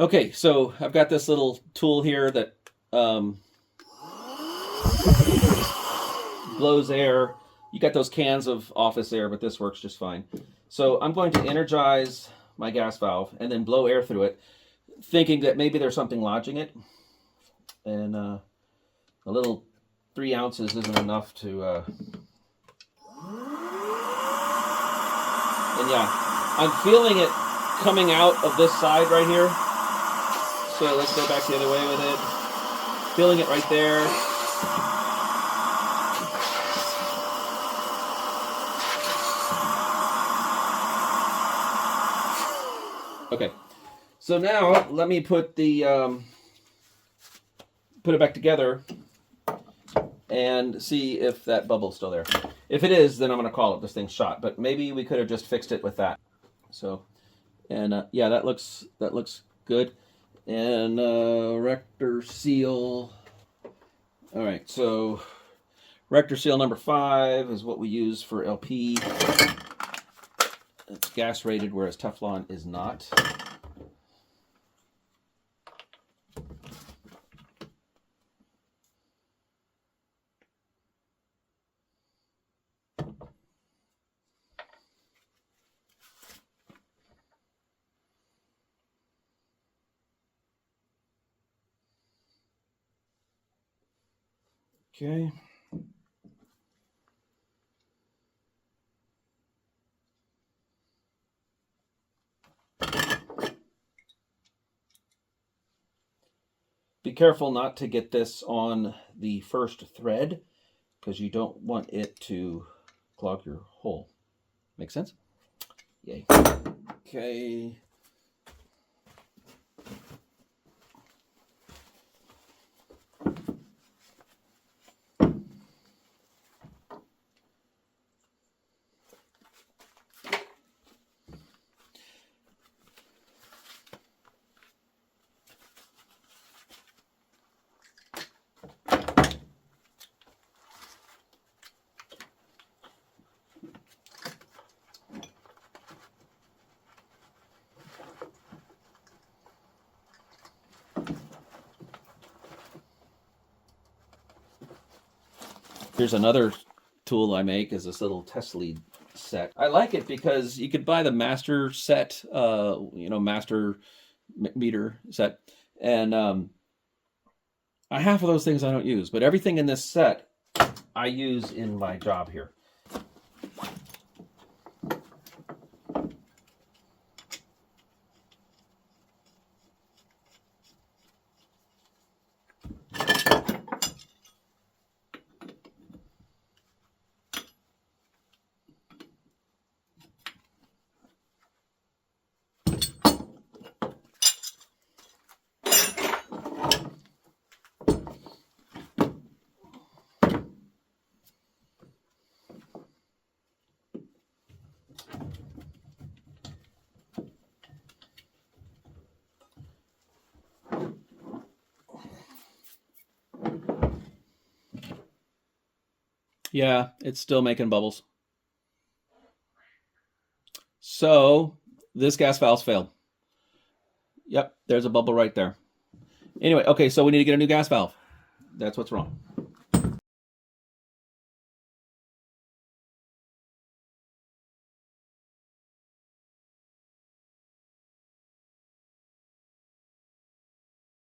Okay, so I've got this little tool here that blows air. You got those cans of office air, but this works just fine. So I'm going to energize my gas valve and then blow air through it, thinking that maybe there's something lodging it. And a little 3 ounces isn't enough to... And yeah, I'm feeling it coming out of this side right here. So let's go back the other way with it. Feeling it right there. Okay, so now let me put the put it back together and see if that bubble's still there. If it is, then I'm gonna call it this thing's shot. But maybe we could have just fixed it with that. So, and yeah, that looks good. And rector seal. All right, so rector seal number 5 is what we use for LP. It's gas rated, whereas Teflon is not. Okay. Be careful not to get this on the first thread because you don't want it to clog your hole. Make sense? Yay. Okay. Here's another tool I make is this little test lead set. I like it because you could buy the master set, master meter set. And half of those things I don't use, but everything in this set I use in my job here. Yeah, it's still making bubbles. So this gas valve's failed. Yep, there's a bubble right there. Anyway, okay, so we need to get a new gas valve. That's what's wrong.